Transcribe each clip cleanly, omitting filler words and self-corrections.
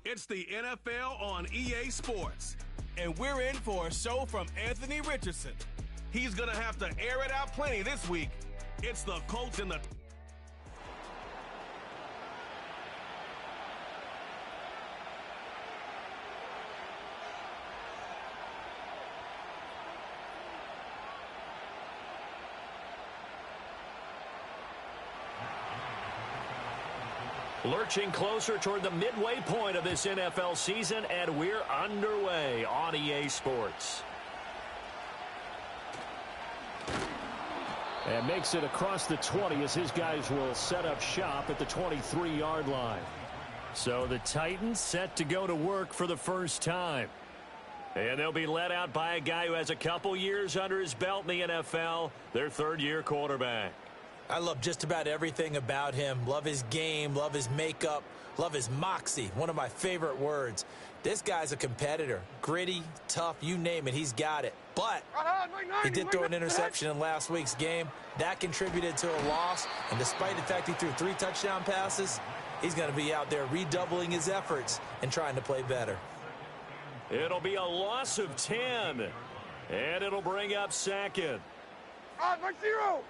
It's the NFL on EA Sports. And we're in for a show from Anthony Richardson. He's going to have to air it out plenty this week. It's the Colts in the... Lurching closer toward the midway point of this NFL season, and we're underway on EA Sports. And makes it across the 20 as his guys will set up shop at the 23-yard line. So the Titans set to go to work for the first time. And they'll be led out by a guy who has a couple years under his belt in the NFL, their third-year quarterback. I love just about everything about him. Love his game, love his makeup, love his moxie, one of my favorite words. This guy's a competitor. Gritty, tough, you name it, he's got it. But he did throw an interception in last week's game. That contributed to a loss, and despite the fact he threw 3 touchdown passes, he's going to be out there redoubling his efforts and trying to play better. It'll be a loss of 10, and it'll bring up second. Mark zero!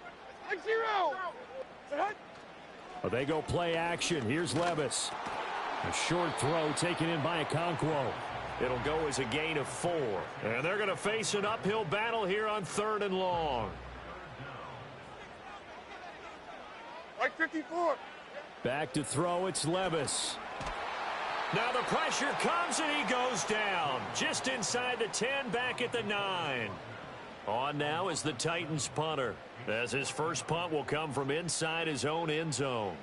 Well, they go play action. Here's Levis. A short throw taken in by Okonkwo. It'll go as a gain of 4. And they're going to face an uphill battle here on 3rd and long. Like 54. Back to throw, it's Levis. Now the pressure comes and he goes down. Just inside the 10, back at the 9. On now is the Titans punter, as his first punt will come from inside his own end zone.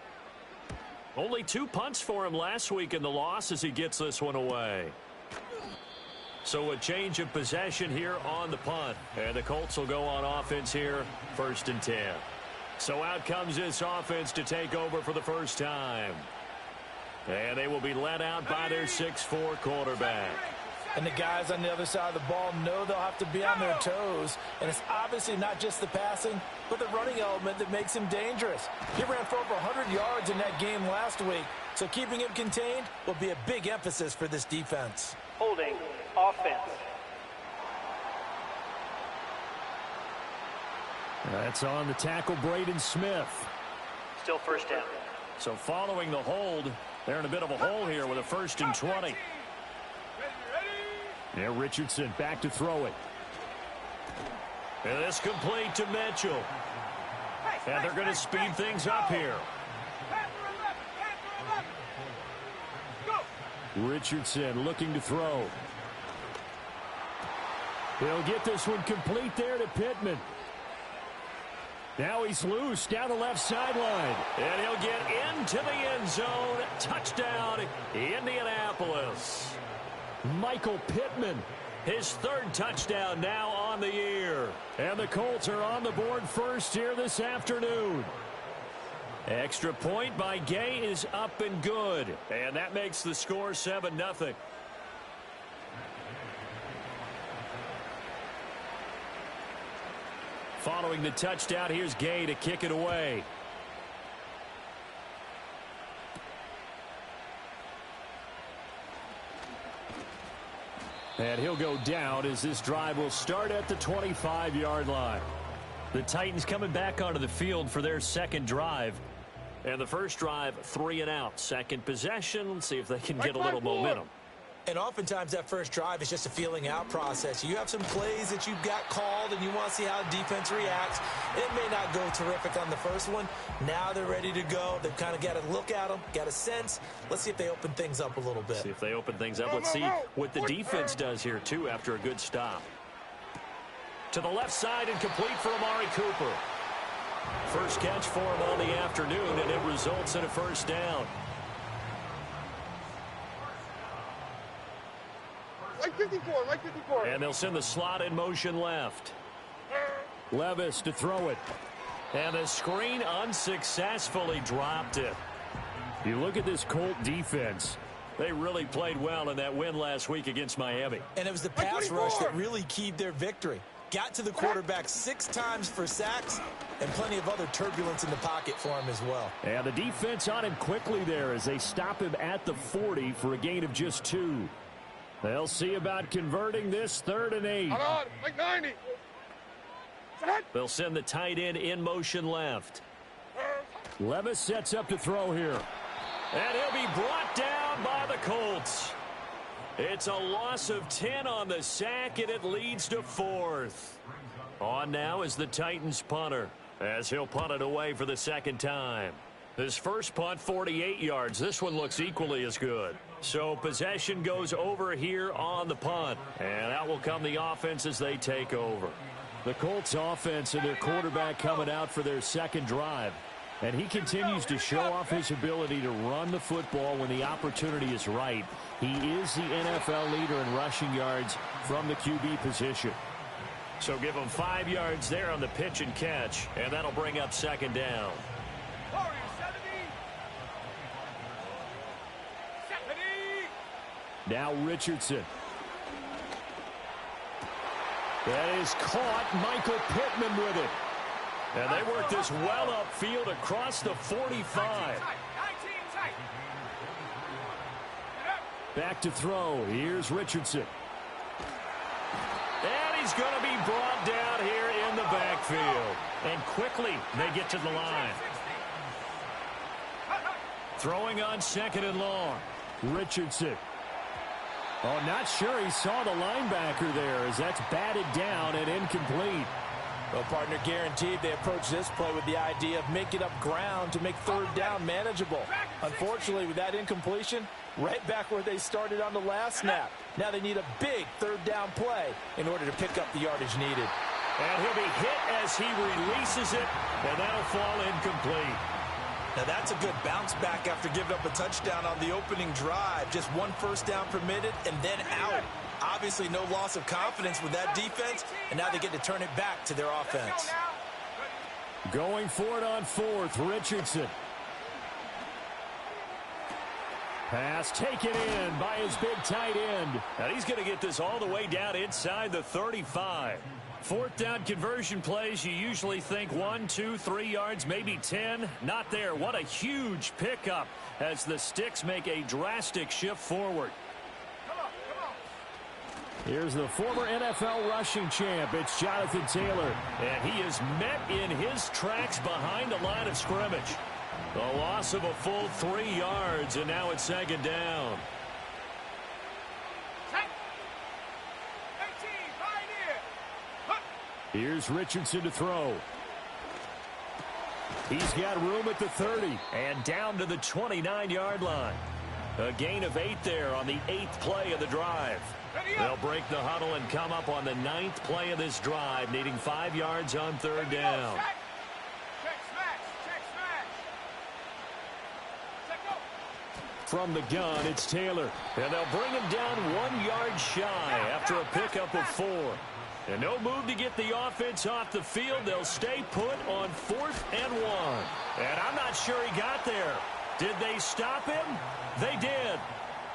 Only 2 punts for him last week in the loss as he gets this one away. So a change of possession here on the punt. And the Colts will go on offense here, 1st and 10. So out comes this offense to take over for the first time. And they will be led out by their 6'4" quarterback. And the guys on the other side of the ball know they'll have to be on their toes. And it's obviously not just the passing, but the running element that makes him dangerous. He ran for over 100 yards in that game last week. So keeping him contained will be a big emphasis for this defense. Holding offense. That's on the tackle, Braden Smith. Still first down. So following the hold, they're in a bit of a hole here with a 1st and 20. Now Richardson back to throw it. And this complete to Mitchell. And they're going to speed things up here. Richardson looking to throw. He'll get this one complete there to Pittman. Now he's loose down the left sideline. And he'll get into the end zone. Touchdown, Indianapolis. Michael Pittman, his 3rd touchdown now on the year. And the Colts are on the board first here this afternoon. Extra point by Gay is up and good. And that makes the score 7-0. Following the touchdown, here's Gay to kick it away. And he'll go down as this drive will start at the 25-yard line. The Titans coming back onto the field for their second drive. And the first drive, 3 and out. Second possession, let's see if they can get a little momentum. And oftentimes that first drive is just a feeling out process. You have some plays that you've got called and you want to see how the defense reacts. It may not go terrific on the first one. Now they're ready to go. They've kind of got to look at them, got a sense. Let's see if they open things up a little bit. See if they open things up. Let's see what the defense does here, too, after a good stop. To the left side and complete for Amari Cooper. First catch for him on the afternoon, and it results in a first down. Like 54. And they'll send the slot in motion left. Levis to throw it. And the screen unsuccessfully dropped it. You look at this Colt defense. They really played well in that win last week against Miami. And it was the pass rush that really keyed their victory. got to the quarterback 6 times for sacks and plenty of other turbulence in the pocket for him as well. And the defense on him quickly there as they stop him at the 40 for a gain of just 2. They'll see about converting this 3rd and 8. Hold on, like 90. Set. They'll send the tight end in motion left. Levis sets up to throw here. And he'll be brought down by the Colts. It's a loss of 10 on the sack, and it leads to 4th. On now is the Titans punter, as he'll punt it away for the 2nd time. His first punt, 48 yards. This one looks equally as good. So possession goes over here on the punt, and out will come the offense as they take over. The Colts offense and their quarterback coming out for their 2nd drive. And he continues to show off his ability to run the football when the opportunity is right. He is the NFL leader in rushing yards from the QB position. So give him 5 yards there on the pitch and catch, and that'll bring up 2nd down. Now Richardson. That is caught. Michael Pittman with it. And they work this well upfield across the 45. Back to throw. Here's Richardson. And he's going to be brought down here in the backfield. And quickly they get to the line. Throwing on 2nd and long. Richardson. Oh, not sure he saw the linebacker there as that's batted down and incomplete. Well, partner, guaranteed they approach this play with the idea of making up ground to make 3rd down manageable. Unfortunately, with that incompletion, right back where they started on the last snap. Now they need a big 3rd down play in order to pick up the yardage needed. And he'll be hit as he releases it, and that'll fall incomplete. Now that's a good bounce back after giving up a touchdown on the opening drive. Just 1 first down permitted and then out. Obviously no loss of confidence with that defense, and now they get to turn it back to their offense. Going for it on 4th, Richardson. Pass taken in by his big tight end. And he's going to get this all the way down inside the 35. 4th down conversion plays, you usually think 1, 2, 3 yards, maybe 10. Not there. What a huge pickup as the Sticks make a drastic shift forward. Here's the former NFL rushing champ. It's Jonathan Taylor. And he is met in his tracks behind the line of scrimmage. A loss of a full 3 yards, and now it's 2nd down. Here's Richardson to throw. He's got room at the 30 and down to the 29-yard line. A gain of 8 there on the 8th play of the drive. They'll break the huddle and come up on the 9th play of this drive, needing 5 yards on 3rd down. From the gun, it's Taylor. And they'll bring him down 1 yard shy after a pickup of 4. And no move to get the offense off the field. They'll stay put on 4th and 1. And I'm not sure he got there. Did they stop him? They did.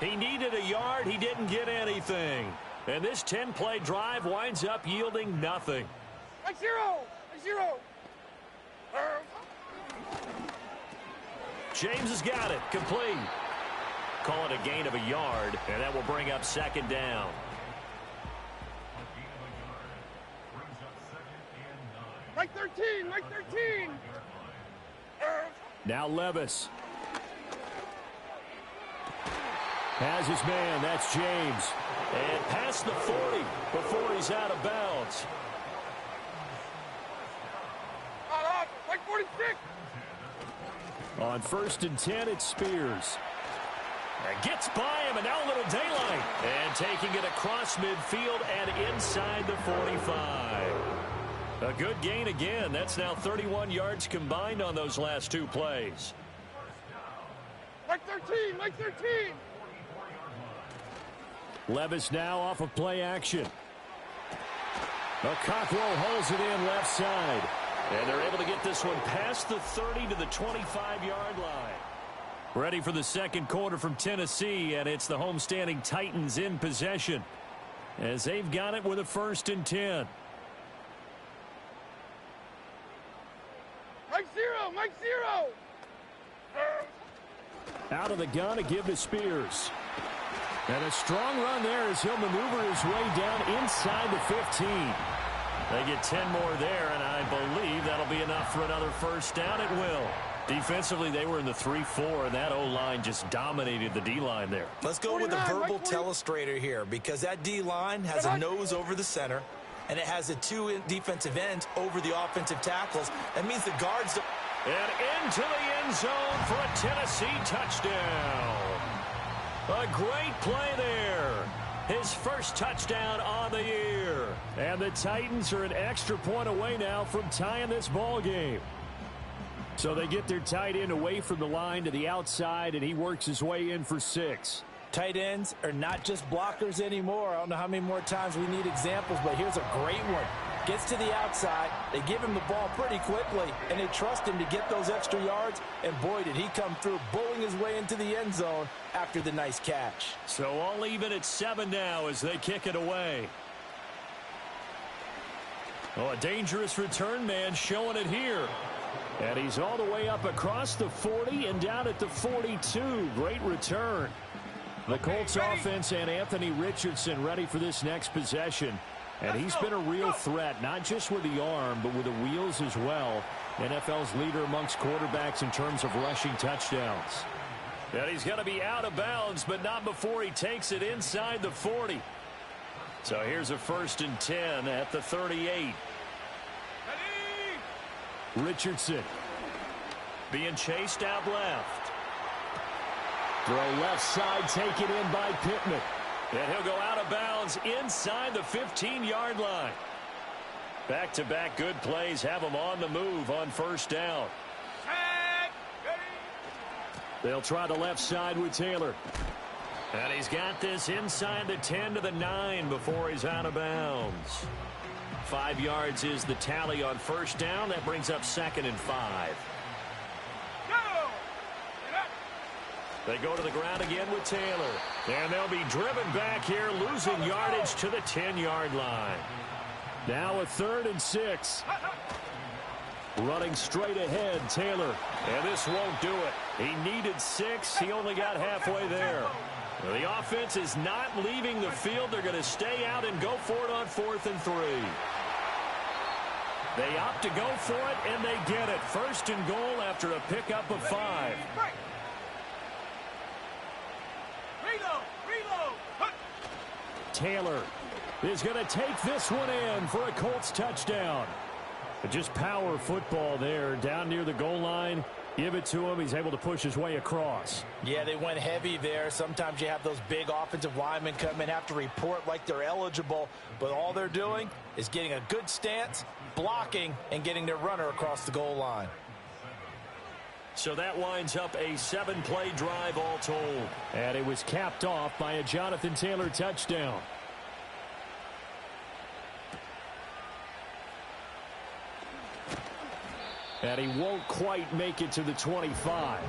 He needed a yard. He didn't get anything. And this 10-play drive winds up yielding nothing. Like 0. James has got it. Complete. Call it a gain of a yard, and that will bring up 2nd down. Like 13. Now Levis. Has his man. That's James. And past the 40 before he's out of bounds. Like 46. On 1st and 10, it's Spears. And gets by him, and now a little daylight. And taking it across midfield and inside the 45. A good gain again. That's now 31 yards combined on those last 2 plays. Like 13. Levis now off of play action. Okakwo holds it in left side. And they're able to get this one past the 30 to the 25-yard line. Ready for the 2nd quarter from Tennessee, and it's the homestanding Titans in possession as they've got it with a 1st and 10. Out of the gun to give to Spears. And a strong run there as he'll maneuver his way down inside the 15. They get 10 more there, and I believe that'll be enough for another first down. It will. Defensively, they were in the 3-4, and that O-line just dominated the D-line there. Let's go with a verbal telestrator here, because that D-line has a nose over the center, and it has the two defensive ends over the offensive tackles. That means the guards... And into the end zone for a Tennessee touchdown. A great play there. His first touchdown on the year. And the Titans are an extra point away now from tying this ball game. So they get their tight end away from the line to the outside, and he works his way in for 6. Tight ends are not just blockers anymore. I don't know how many more times we need examples, but here's a great one. Gets to the outside, they give him the ball pretty quickly, and they trust him to get those extra yards, and boy, did he come through, bowling his way into the end zone after the nice catch. So all even at 7 now as they kick it away. Oh, a dangerous return man showing it here. And he's all the way up across the 40 and down at the 42. Great return. The Colts offense and Anthony Richardson ready for this next possession. And he's been a real threat, not just with the arm, but with the wheels as well. NFL's leader amongst quarterbacks in terms of rushing touchdowns. And he's going to be out of bounds, but not before he takes it inside the 40. So here's a 1st and 10 at the 38. Richardson being chased out left. Throw left side, taken in by Pittman. And he'll go out of bounds inside the 15-yard line. Back-to-back good plays have him on the move on first down. They'll try the left side with Taylor. And he's got this inside the 10 to the 9 before he's out of bounds. 5 yards is the tally on first down. That brings up 2nd and 5. They go to the ground again with Taylor. And they'll be driven back here, losing yardage to the 10-yard line. Now a 3rd and 6. Running straight ahead, Taylor. And this won't do it. He needed 6. He only got halfway there. The offense is not leaving the field. They're going to stay out and go for it on 4th and 3. They opt to go for it, and they get it. 1st and goal after a pickup of 5. Taylor is going to take this one in for a Colts touchdown. But just power football there down near the goal line. Give it to him. He's able to push his way across. Yeah, they went heavy there. Sometimes you have those big offensive linemen come in, have to report like they're eligible. But all they're doing is getting a good stance, blocking, and getting their runner across the goal line. So that winds up a 7-play drive all told. And it was capped off by a Jonathan Taylor touchdown. And he won't quite make it to the 25.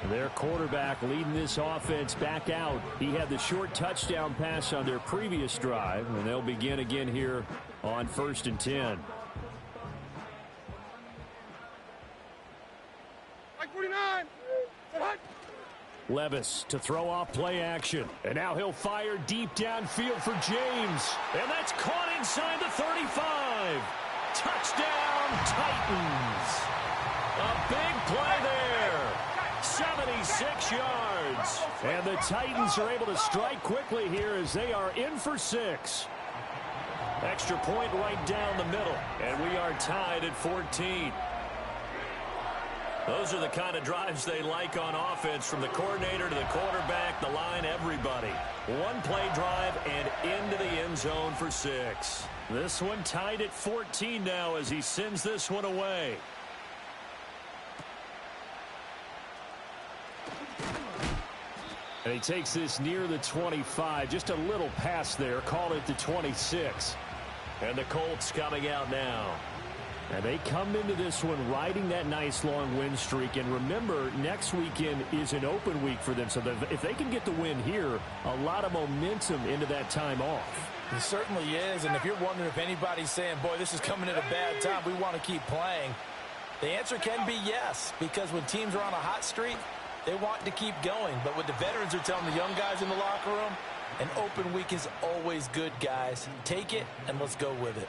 Their quarterback leading this offense back out. He had the short touchdown pass on their previous drive, and they'll begin again here on 1st and 10. Levis to throw off play action. And now he'll fire deep downfield for James. And that's caught inside the 35. Touchdown, Titans. A big play there. 76 yards. And the Titans are able to strike quickly here as they are in for 6. Extra point right down the middle. And we are tied at 14. Those are the kind of drives they like on offense, from the coordinator to the quarterback, the line, everybody. One-play drive and into the end zone for 6. This one tied at 14 now as he sends this one away. And he takes this near the 25. Just a little pass there. Call it the 26. And the Colts coming out now. And they come into this one riding that nice long win streak. And remember, next weekend is an open week for them. So if they can get the win here, a lot of momentum into that time off. It certainly is. And if you're wondering if anybody's saying, boy, this is coming at a bad time, we want to keep playing, the answer can be yes. Because when teams are on a hot streak, They want to keep going, but what the veterans are telling the young guys in the locker room, an open week is always good, guys. Take it, and let's go with it.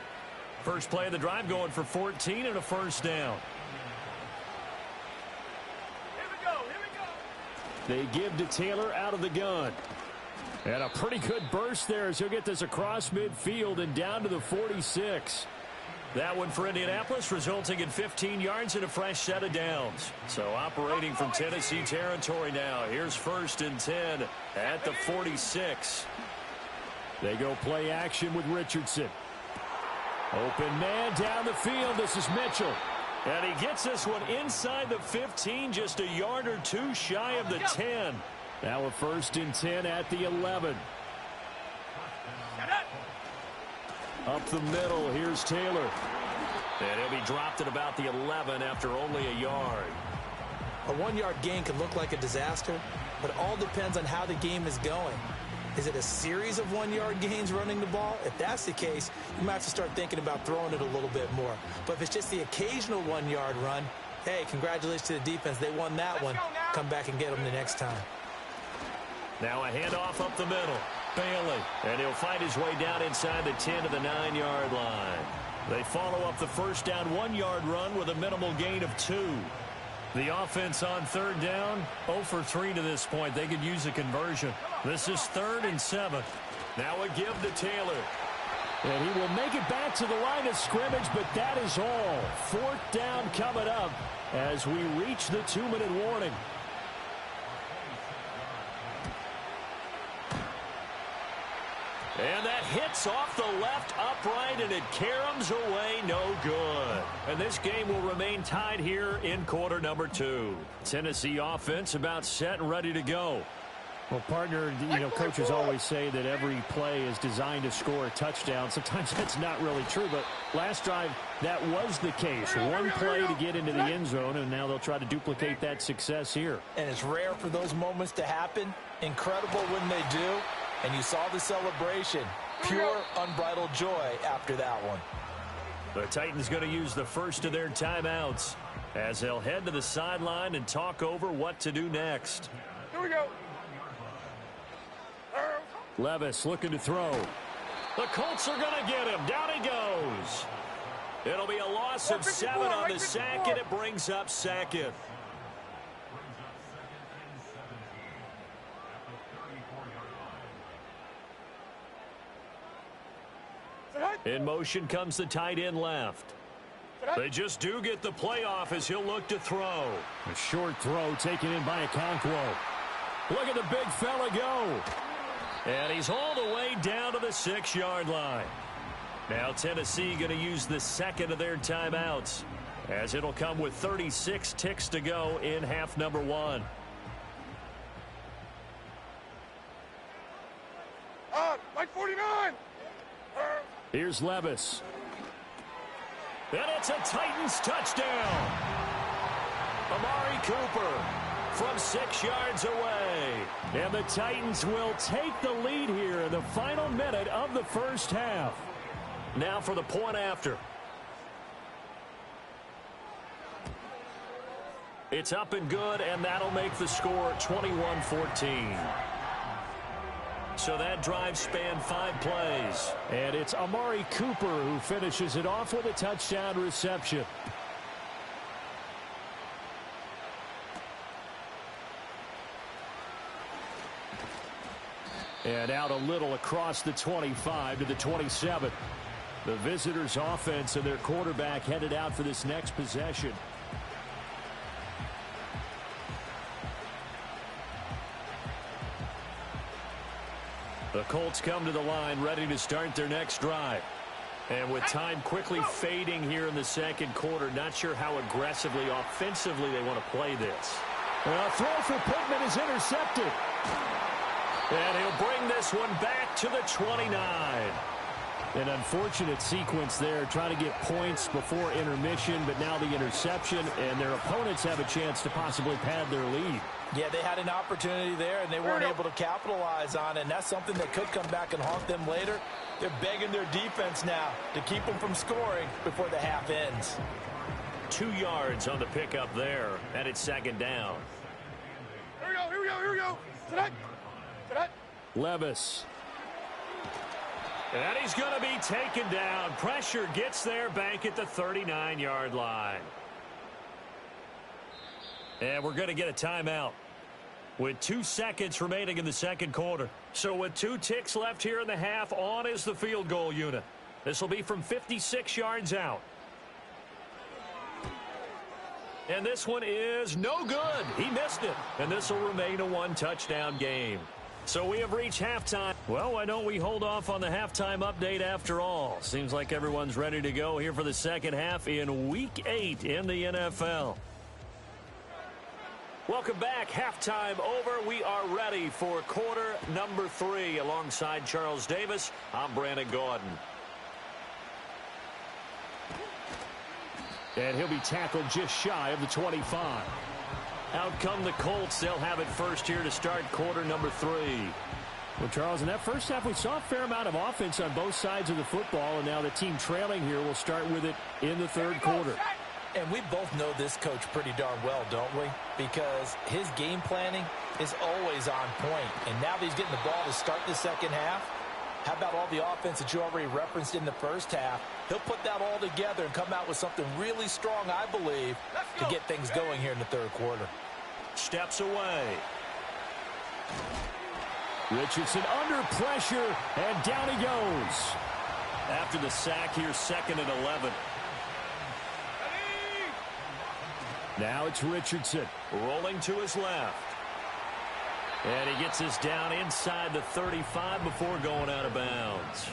First play of the drive going for 14 and a first down. They give to Taylor out of the gun. And a pretty good burst there as he'll get this across midfield and down to the 46. That one for Indianapolis, resulting in 15 yards and a fresh set of downs. So operating from Tennessee territory now. Here's 1st and 10 at the 46. They go play action with Richardson. Open man down the field. This is Mitchell. And he gets this one inside the 15, just a yard or two shy of the 10. Now a 1st and 10 at the 11. Up the middle, here's Taylor. And he'll be dropped at about the 11 after only a yard. A 1-yard gain can look like a disaster, but it all depends on how the game is going. Is it a series of 1-yard gains running the ball? If that's the case, you might have to start thinking about throwing it a little bit more. But if it's just the occasional 1-yard run, hey, congratulations to the defense. They won that one. Come back and get them the next time. Now a handoff up the middle. Bailey. And he'll find his way down inside the 10 to the 9-yard line. They follow up the first down 1-yard run with a minimal gain of 2. The offense on 3rd down, 0 for 3 to this point. They could use a conversion. This is 3rd and 7. Now a give to Taylor. And he will make it back to the line of scrimmage, but that is all. 4th down coming up as we reach the 2-minute warning. And that hits off the left upright, and it caroms away, no good. And this game will remain tied here in quarter number 2. Tennessee offense about set and ready to go. Well, partner, you know, coaches always say that every play is designed to score a touchdown. Sometimes that's not really true, but last drive, that was the case. One play to get into the end zone, and now they'll try to duplicate that success here. And it's rare for those moments to happen. Incredible when they do. And you saw the celebration. Pure, unbridled joy after that one. The Titans going to use the first of their timeouts as they'll head to the sideline and talk over what to do next. Here we go. Levis looking to throw. The Colts are going to get him. Down he goes. It'll be a loss of 7 on the sack, and it brings up 2nd. In motion comes the tight end left. They just do get the playoff as he'll look to throw. A short throw taken in by Okonkwo. Look at the big fella go. And he's all the way down to the 6-yard line. Now Tennessee going to use the second of their timeouts as it'll come with 36 ticks to go in half number 1. Like 49. Here's Levis. And it's a Titans touchdown. Amari Cooper from 6 yards away. And the Titans will take the lead here in the final minute of the first half. Now for the point after. It's up and good, and that'll make the score 21-14. So that drive spanned 5 plays. And it's Amari Cooper who finishes it off with a touchdown reception. And out a little across the 25 to the 27. The visitors' offense and their quarterback headed out for this next possession. The Colts come to the line ready to start their next drive. And with time quickly fading here in the second quarter, not sure how aggressively, offensively they want to play this. A throw for Pittman is intercepted. And he'll bring this one back to the 29. An unfortunate sequence there, trying to get points before intermission, but now the interception, and their opponents have a chance to possibly pad their lead. Yeah, they had an opportunity there, and they weren't able to capitalize on it, and that's something that could come back and haunt them later. They're begging their defense now to keep them from scoring before the half ends. 2 yards on the pickup there, and it's 2nd down. Levis. And he's going to be taken down. Pressure gets there back at the 39-yard line. And we're going to get a timeout with 2 seconds remaining in the second quarter. So with 2 ticks left here in the half, on is the field goal unit. This will be from 56 yards out. And this one is no good. He missed it. And this will remain a 1-touchdown game. So we have reached halftime. Well, why don't we hold off on the halftime update after all? Seems like everyone's ready to go here for the second half in Week 8 in the NFL. Welcome back. Halftime over. We are ready for quarter number 3. Alongside Charles Davis, I'm Brandon Gordon. And he'll be tackled just shy of the 25. Out come the Colts. They'll have it first here to start quarter number 3. Well, Charles, in that first half, we saw a fair amount of offense on both sides of the football, and now the team trailing here will start with it in the third quarter. And we both know this coach pretty darn well, don't we? Because his game planning is always on point. And now that he's getting the ball to start the second half, how about all the offense that you already referenced in the first half? He'll put that all together and come out with something really strong, I believe, to get things going here in the third quarter. Steps away. Richardson under pressure, and down he goes. After the sack here, 2nd and 11. Now it's Richardson. Rolling to his left. And he gets us down inside the 35 before going out of bounds.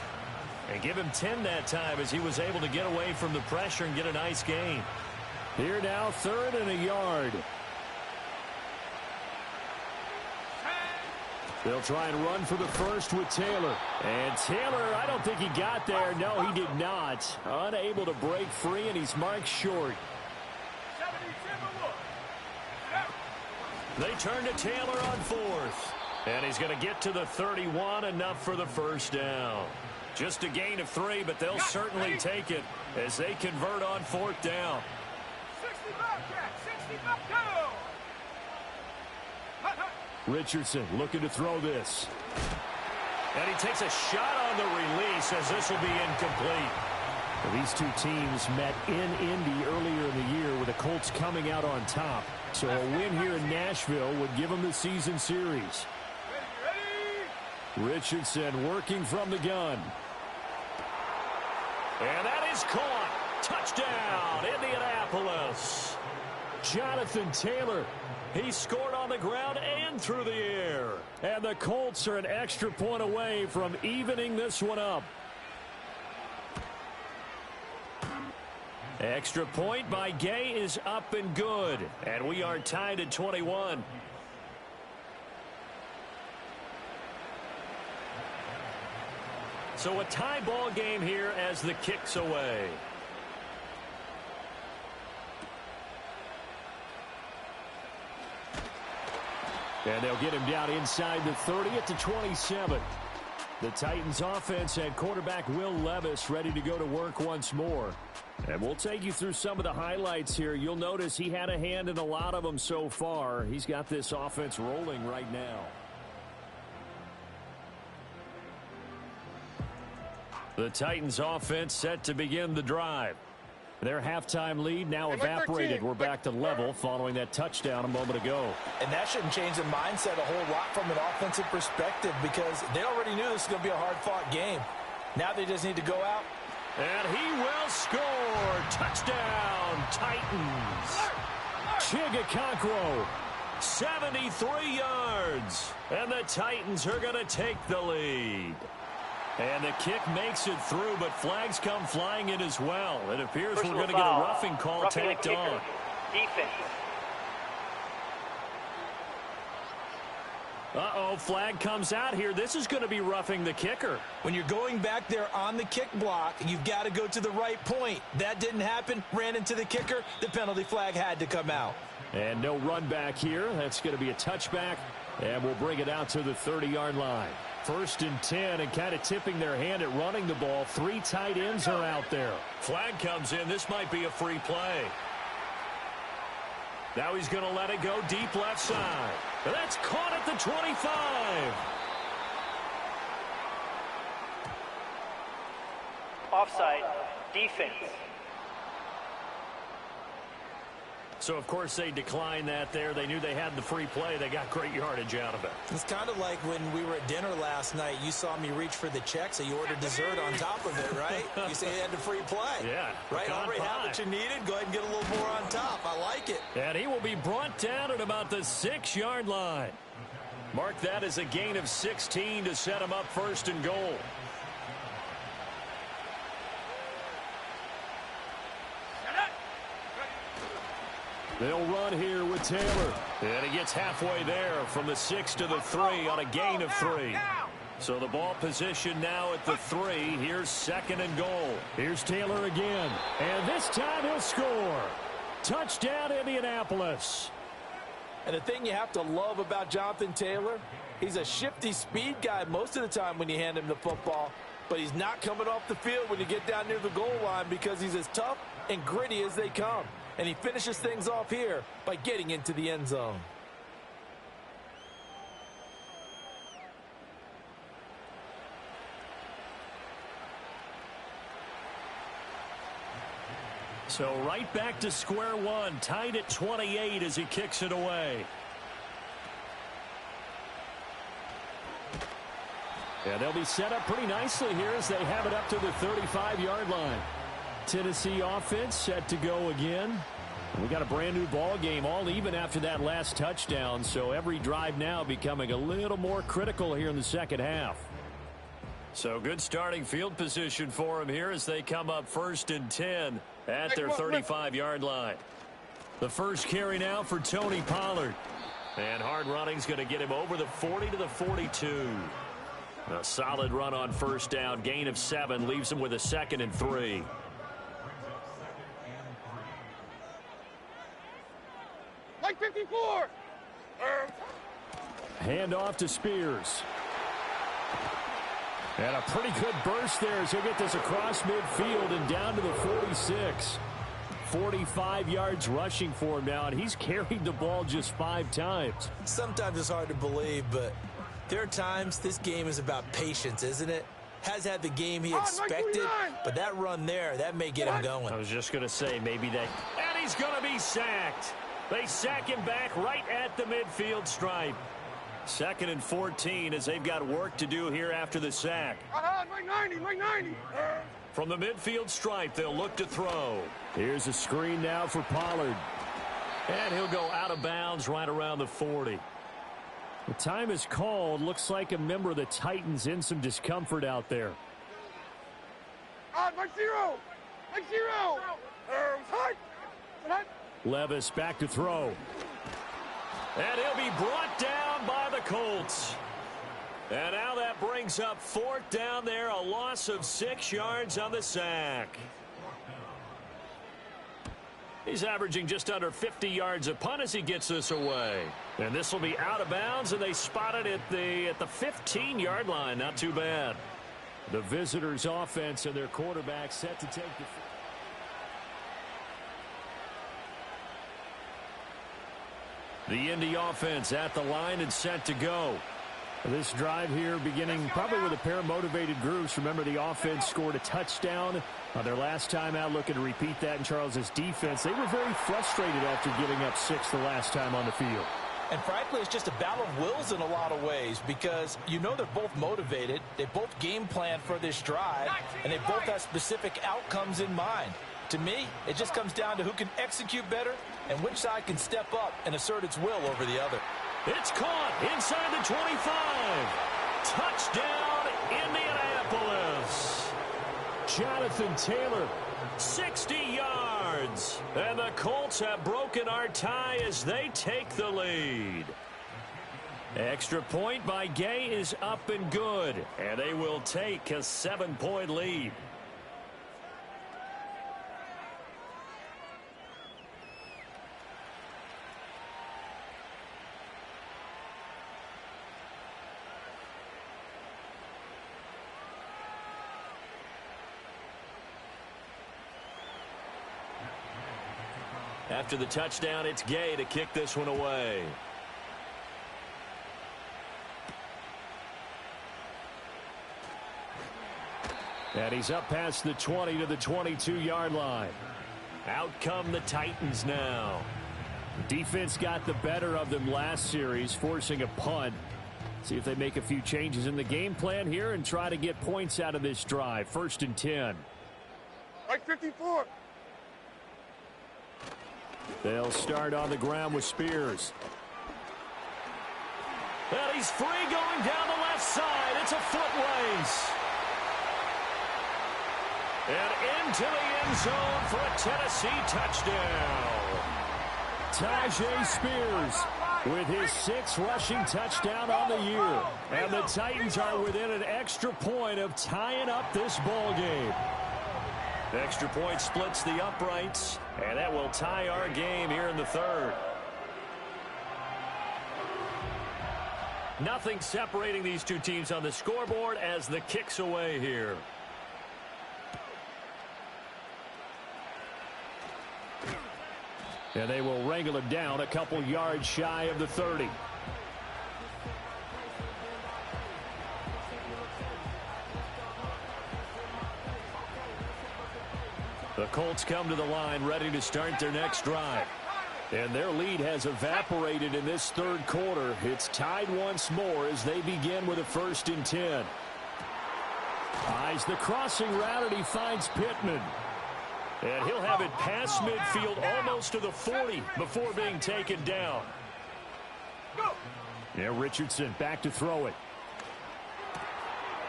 And give him 10 that time as he was able to get away from the pressure and get a nice gain. Here now, 3rd and a yard. They'll try and run for the first with Taylor. And Taylor, I don't think he got there. No, he did not. Unable to break free, and he's marked short. They turn to Taylor on 4th. And he's going to get to the 31, enough for the first down. Just a gain of 3, but they'll certainly take it as they convert on 4th down. 65, go! Richardson looking to throw this. And he takes a shot on the release as this will be incomplete. Well, these two teams met in Indy earlier in the year with the Colts coming out on top. So a win here in Nashville would give them the season series. Richardson working from the gun. And that is caught. Touchdown, Indianapolis. Jonathan Taylor. He scored on the ground and through the air. And the Colts are an extra point away from evening this one up. Extra point by Gay is up and good. And we are tied at 21. So a tie ball game here as the kick's away. And they'll get him down inside the 30 at the 27. The Titans offense and quarterback Will Levis ready to go to work once more. And we'll take you through some of the highlights here. You'll notice he had a hand in a lot of them so far. He's got this offense rolling right now. The Titans offense set to begin the drive. Their halftime lead now evaporated. We're back to level following that touchdown a moment ago. And that shouldn't change the mindset a whole lot from an offensive perspective because they already knew this was going to be a hard-fought game. Now they just need to go out. And he will score. Touchdown, Titans. Chigakonkwo. 73 yards. And the Titans are going to take the lead. And the kick makes it through, but flags come flying in as well. It appears we're going to get a roughing call tacked on. Defense. Uh-oh, flag comes out here. This is going to be roughing the kicker. When you're going back there on the kick block, you've got to go to the right point. That didn't happen. Ran into the kicker. The penalty flag had to come out. And no run back here. That's going to be a touchback. And we'll bring it out to the 30-yard line. 1st and 10, and kind of tipping their hand at running the ball. 3 tight ends are out there. Flag comes in. This might be a free play. Now he's going to let it go deep left side. That's caught at the 25. Offside. Defense. So, of course, they declined that there. They knew they had the free play. They got great yardage out of it. It's kind of like when we were at dinner last night. You saw me reach for the check, so you ordered dessert on top of it, right? You say you had the free play. Yeah. Right? Already have what you needed. Go ahead and get a little more on top. I like it. And he will be brought down at about the 6-yard line. Mark that as a gain of 16 to set him up first and goal. They'll run here with Taylor. And he gets halfway there from the 6 to the 3 on a gain of 3. So the ball position now at the 3. Here's second and goal. Here's Taylor again. And this time he'll score. Touchdown, Indianapolis. And the thing you have to love about Jonathan Taylor, he's a shifty speed guy most of the time when you hand him the football. But he's not coming off the field when you get down near the goal line because he's as tough and gritty as they come. And he finishes things off here by getting into the end zone. So right back to square one, tied at 28 as he kicks it away. And they'll be set up pretty nicely here as they have it up to the 35-yard line. Tennessee offense set to go again. We got a brand new ball game, all even after that last touchdown. So every drive now becoming a little more critical here in the second half. So good starting field position for them here as they come up 1st and 10 at their 35-yard line. The first carry now for Tony Pollard. And hard running's going to get him over the 40 to the 42. A solid run on first down. Gain of 7 leaves him with a 2nd and 3. Like 54. Hand off to Spears. And a pretty good burst there as he'll get this across midfield and down to the 46. 45 yards rushing for him now, and he's carried the ball just 5 times. Sometimes it's hard to believe, but there are times this game is about patience, isn't it? Has had the game he expected, but that run there, that may get him going. I was just going to say maybe that. And he's going to be sacked. They sack him back right at the midfield stripe. 2nd and 14 as they've got work to do here after the sack. My 90. From the midfield stripe, they'll look to throw. Here's a screen now for Pollard. And he'll go out of bounds right around the 40. The time is called. Looks like a member of the Titans in some discomfort out there. My 0. Levis back to throw. And he'll be brought down by the Colts. And now that brings up 4th down there, a loss of 6 yards on the sack. He's averaging just under 50 yards a punt as he gets this away. And this will be out of bounds, and they spot it at the 15-yard line. Not too bad. The visitors' offense and their quarterback set to take the... The Indy offense at the line and set to go. This drive here beginning probably with a pair of motivated groups. Remember, the offense scored a touchdown on their last time out, looking to repeat that in Charles's defense. They were very frustrated after giving up 6 the last time on the field. And frankly, it's just a battle of wills in a lot of ways because you know they're both motivated. They both game plan for this drive, and they both have specific outcomes in mind. To me, it just comes down to who can execute better and which side can step up and assert its will over the other. It's caught inside the 25. Touchdown, Indianapolis. Jonathan Taylor. 60 yards. And the Colts have broken our tie as they take the lead. Extra point by Gay is up and good. And they will take a 7-point lead. After the touchdown, it's Gay to kick this one away. And he's up past the 20 to the 22-yard line. Out come the Titans now. Defense got the better of them last series, forcing a punt. See if they make a few changes in the game plan here and try to get points out of this drive. 1st and 10. Like 54. They'll start on the ground with Spears. And he's free going down the left side. It's a foot race. And into the end zone for a Tennessee touchdown. Tajay Spears with his 6th rushing touchdown on the year. And the Titans are within an extra point of tying up this ball game. Extra point splits the uprights, and that will tie our game here in the 3rd. Nothing separating these two teams on the scoreboard as the kick's away here. And they will wrangle him down a couple yards shy of the 30. The Colts come to the line ready to start their next drive. And their lead has evaporated in this 3rd quarter. It's tied once more as they begin with a 1st and 10. Eyes the crossing route, and he finds Pittman. And he'll have it past midfield almost to the 40 before being taken down. Yeah, Richardson back to throw it.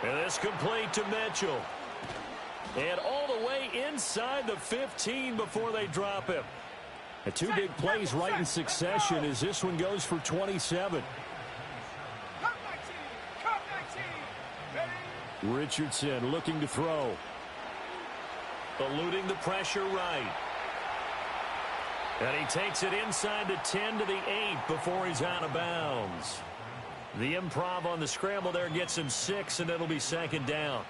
And this complete to Mitchell. And all the way inside the 15 before they drop him. And 2 big plays right in succession as this one goes for 27. Richardson looking to throw. Eluding the pressure right. And he takes it inside the 10 to the 8 before he's out of bounds. The improv on the scramble there gets him 6, and it'll be 2nd down.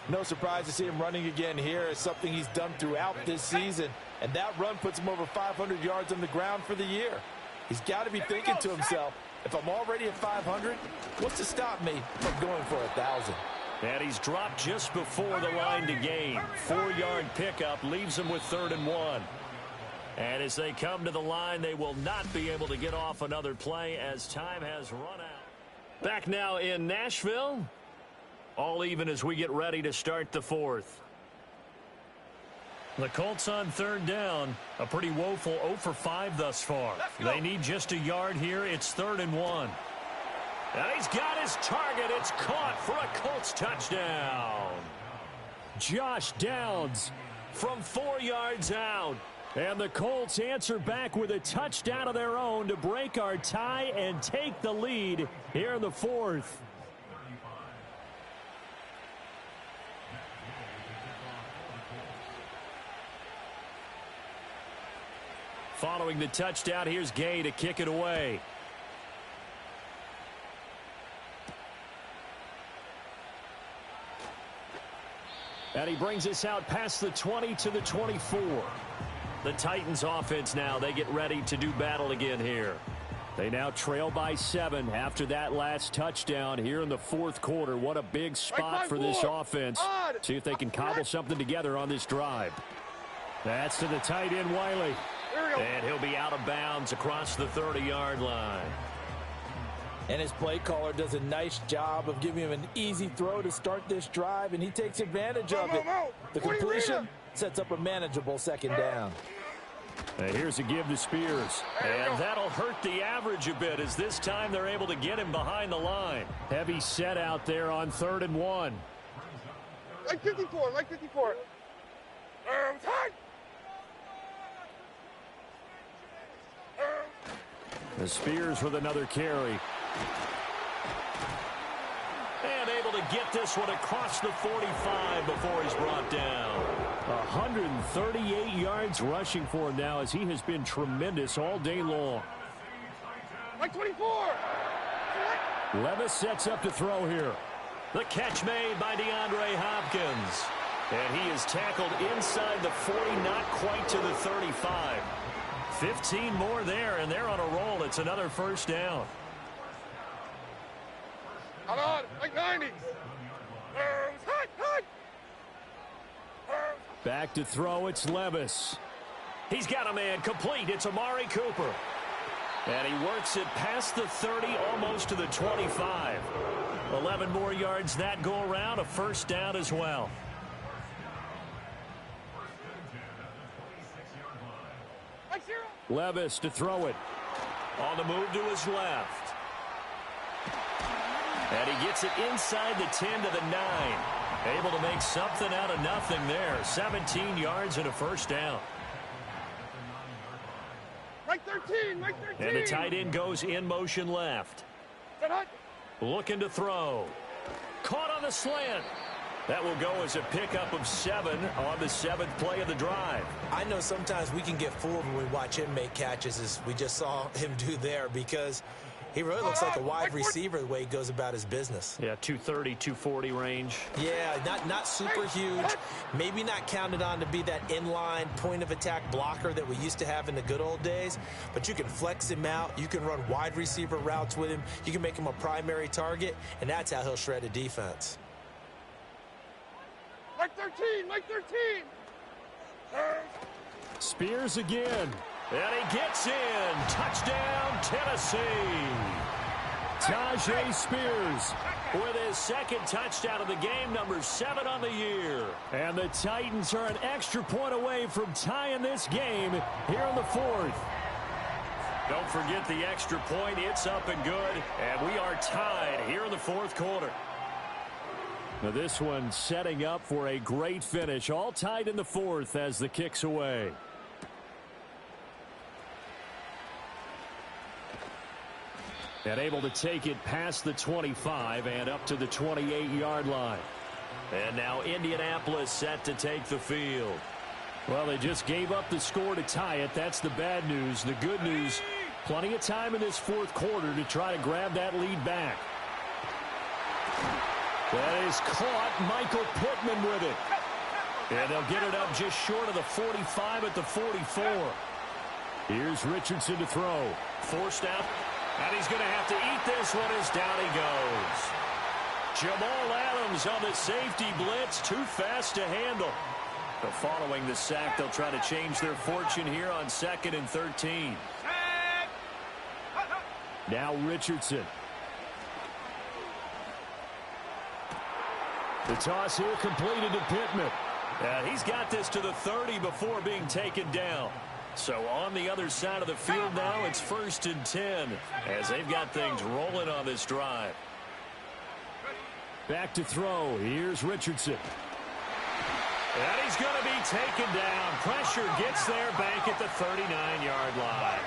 No surprise to see him running again here. It's something he's done throughout this season. And that run puts him over 500 yards on the ground for the year. He's got to be thinking to himself, if I'm already at 500, what's to stop me from going for 1,000? And he's dropped just before the line to gain. 4-yard pickup leaves him with 3rd and 1. And as they come to the line, they will not be able to get off another play as time has run out. Back now in Nashville. All even as we get ready to start the 4th. The Colts on 3rd down. A pretty woeful 0 for 5 thus far. They need just a yard here. It's 3rd and 1. And he's got his target. It's caught for a Colts touchdown. Josh Downs From 4 yards out. And the Colts answer back with a touchdown of their own to break our tie and take the lead here in the 4th. Following the touchdown, here's Gay to kick it away. And he brings us out past the 20 to the 24. The Titans offense now, they get ready to do battle again here. They now trail by 7 after that last touchdown here in the 4th quarter. What a big spot for this offense. See if they can cobble something together on this drive. That's to the tight end, Wiley. And he'll be out of bounds across the 30-yard line. And his play caller does a nice job of giving him an easy throw to start this drive, and he takes advantage of it. The completion sets up a manageable 2nd down. And here's a give to Spears. And that'll hurt the average a bit as this time they're able to get him behind the line. Heavy set out there on 3rd and 1. Like 54, like 54. Time. The Spears with another carry. And able to get this one across the 45 before he's brought down. 138 yards rushing for him now as he has been tremendous all day long. Like 24. Levis sets up to throw here. The catch made by DeAndre Hopkins. And he is tackled inside the 40, not quite to the 35. 15 more there, and they're on a roll. It's another 1st down. Hold on, like 90. Back to throw, it's Levis. He's got a man complete. It's Amari Cooper. And he works it past the 30, almost to the 25. 11 more yards that go around, a first down as well. Levis to throw it. On the move to his left. And he gets it inside the 10 to the 9. Able to make something out of nothing there. 17 yards and a first down. Right 13, right 13. And the tight end goes in motion left. Looking to throw. Caught on the slant. That will go as a pickup of 7 on the 7th play of the drive. I know sometimes we can get fooled when we watch him make catches, as we just saw him do there, because he really looks like a wide receiver the way he goes about his business. Yeah, 230, 240 range. Yeah, not super huge. Maybe not counted on to be that inline point-of-attack blocker that we used to have in the good old days, but you can flex him out. You can run wide receiver routes with him. You can make him a primary target, and that's how he'll shred a defense. Right 13, right 13. Spears again. And he gets in. Touchdown, Tennessee. Tajay Spears with his second touchdown of the game, number 7 on the year. And the Titans are an extra point away from tying this game here in the 4th. Don't forget the extra point. It's up and good. And we are tied here in the 4th quarter. Now this one setting up for a great finish. All tied in the 4th as the kick's away. And able to take it past the 25 and up to the 28-yard line. And now Indianapolis set to take the field. Well, they just gave up the score to tie it. That's the bad news. The good news, plenty of time in this 4th quarter to try to grab that lead back. That is caught. Michael Pittman with it. And they'll get it up just short of the 45 at the 44. Here's Richardson to throw. Forced out. And he's going to have to eat this one as down he goes. Jamal Adams on the safety blitz. Too fast to handle. But following the sack, they'll try to change their fortune here on 2nd and 13. Now Richardson. The toss here completed to Pittman. He's got this to the 30 before being taken down. So on the other side of the field now, it's 1st and 10 as they've got things rolling on this drive. Back to throw. Here's Richardson. And he's going to be taken down. Pressure gets there back at the 39-yard line.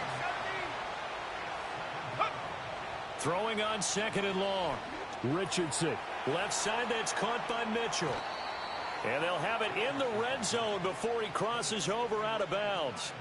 Throwing on 2nd and long. Richardson. Left side, that's caught by Mitchell. And they'll have it in the red zone before he crosses over out of bounds.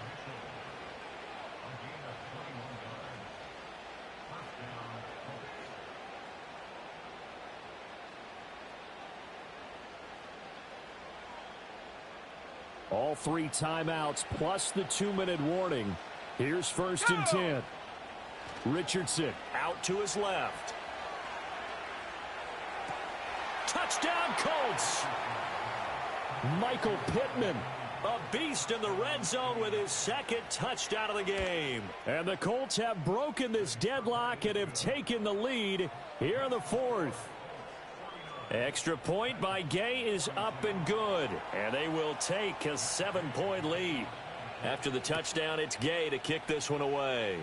All 3 timeouts plus the 2-minute warning. Here's 1st and 10. Richardson out to his left. Touchdown, Colts. Michael Pittman, a beast in the red zone with his 2nd touchdown of the game. And the Colts have broken this deadlock and have taken the lead here in the 4th. Extra point by Gay is up and good. And they will take a 7-point lead. After the touchdown, it's Gay to kick this one away.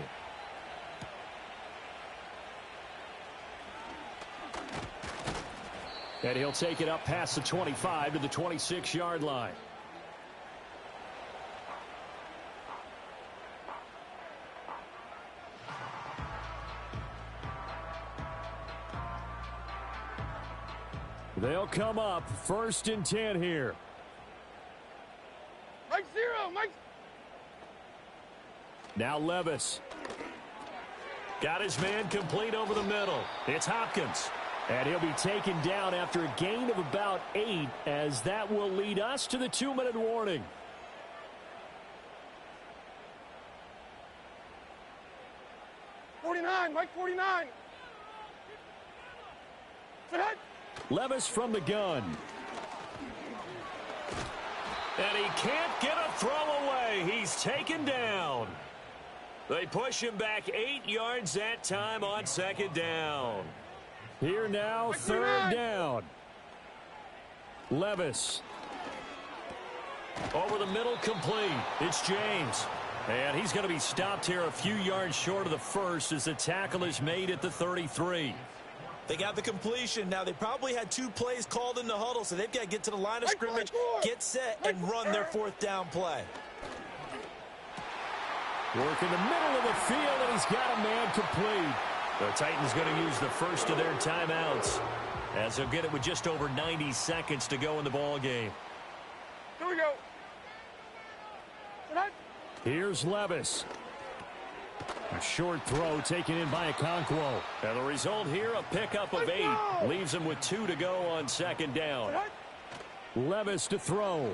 And he'll take it up past the 25 to the 26-yard line. They'll come up 1st and 10 here. Mike 0, Mike. Now Levis. Got his man complete over the middle. It's Hopkins. And he'll be taken down after a gain of about 8, as that will lead us to the 2-minute warning. Mike 49. Levis from the gun. And he can't get a throw away. He's taken down. They push him back 8 yards that time on second down. Here now, third down. Levis. Over the middle, complete. It's James. And he's going to be stopped here a few yards short of the first as the tackle is made at the 33. They got the completion. Now, they probably had 2 plays called in the huddle, so they've got to get to the line of scrimmage, get set, and run their fourth down play. Work in the middle of the field, and he's got a man complete. The Titans going to use the first of their timeouts as they'll get it with just over 90 seconds to go in the ball game. Here we go. Here's Levis. A short throw taken in by Okonkwo. And the result here, a pickup of 8. Leaves him with 2 to go on second down. Levis to throw.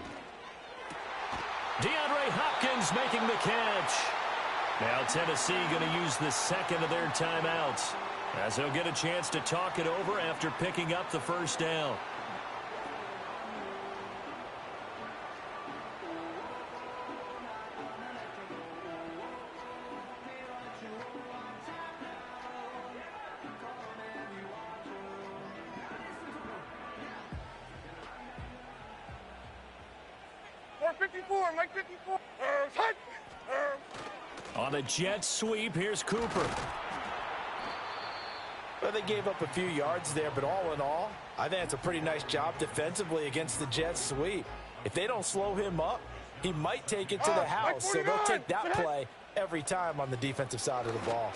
DeAndre Hopkins making the catch. Now Tennessee going to use the second of their timeouts as they'll get a chance to talk it over after picking up the first down. Mike 54. On a jet sweep, here's Cooper. Well, they gave up a few yards there, but all in all, I think it's a pretty nice job defensively against the jet sweep. If they don't slow him up, he might take it to the house, so they'll take that play every time on the defensive side of the ball.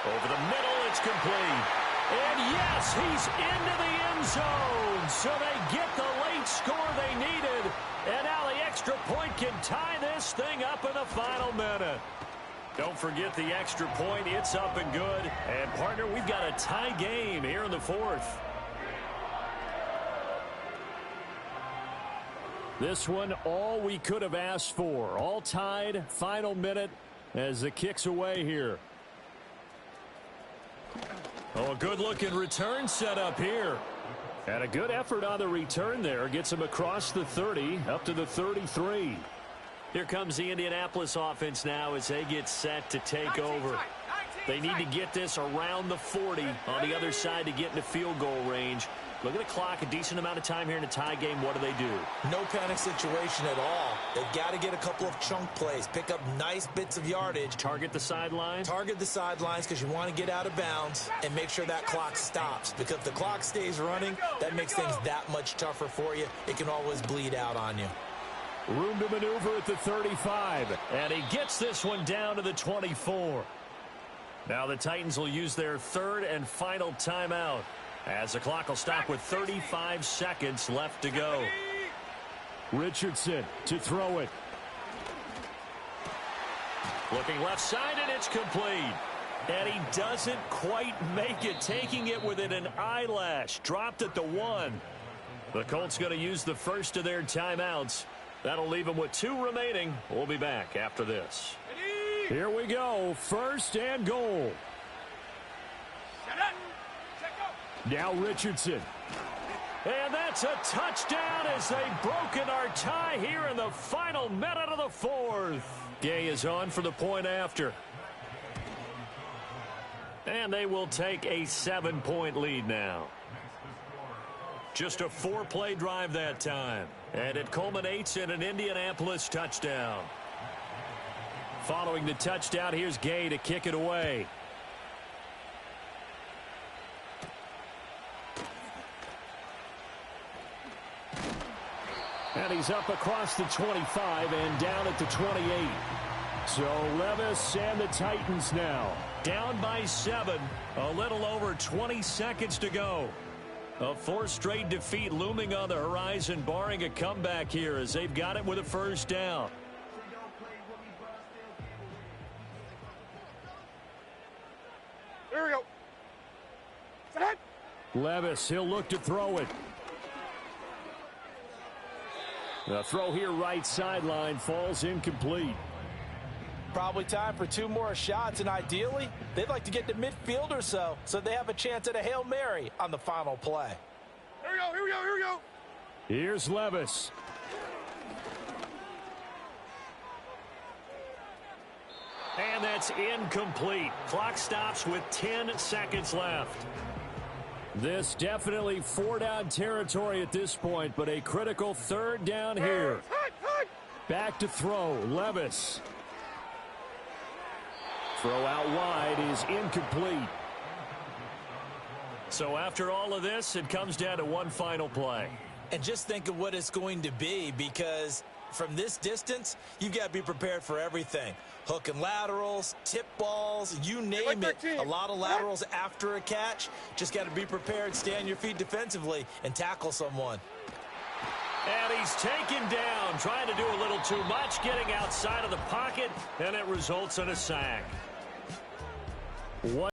Over the middle, it's complete. And yes, he's into the end zone, so they get the late score they needed. And now the extra point can tie this thing up in the final minute. Don't forget the extra point. It's up and good. And, partner, we've got a tie game here in the fourth. This one, all we could have asked for. All tied, final minute as the kick's away here. Oh, a good-looking return set up here. And a good effort on the return there. Gets him across the 30, up to the 33. Here comes the Indianapolis offense now as they get set to take over. They need to get this around the 40 on the other side to get into field goal range. Look at the clock, a decent amount of time here in a tie game. What do? No panic situation at all. They've got to get a couple of chunk plays, pick up nice bits of yardage. Target the sideline? Target the sidelines because you want to get out of bounds and make sure that clock stops. Because if the clock stays running, that makes things that much tougher for you. It can always bleed out on you. Room to maneuver at the 35. And he gets this one down to the 24. Now the Titans will use their third and final timeout as the clock will stop with 35 seconds left to go. Richardson to throw it. Looking left side, and it's complete. And he doesn't quite make it, taking it within an eyelash. Dropped at the 1. The Colts going to use the first of their timeouts. That'll leave them with 2 remaining. We'll be back after this. Here we go. First and goal. Now Richardson. And that's a touchdown as they've broken our tie here in the final minute of the fourth. Gay is on for the point after. And they will take a 7-point lead now. Just a 4-play drive that time. And it culminates in an Indianapolis touchdown. Following the touchdown, here's Gay to kick it away. And he's up across the 25 and down at the 28. So Levis and the Titans now down by 7. A little over 20 seconds to go. A 4th straight defeat looming on the horizon, barring a comeback here as they've got it with a first down. Here we go. Set. Levis, he'll look to throw it. The throw here right sideline falls incomplete. Probably time for 2 more shots, and ideally, they'd like to get to midfield or so they have a chance at a Hail Mary on the final play. Here we go, here we go, here we go. Here's Levis. And that's incomplete. Clock stops with 10 seconds left. This definitely 4-down territory at this point, but a critical 3rd down here. Back to throw, Levis. Throw out wide is incomplete. So after all of this, it comes down to one final play. And just think of what it's going to be, because from this distance, you've got to be prepared for everything. Hook and laterals, tip balls, you name it. A lot of laterals after a catch. Just got to be prepared, stay on your feet defensively, and tackle someone. And he's taken down, trying to do a little too much, getting outside of the pocket, and it results in a sack.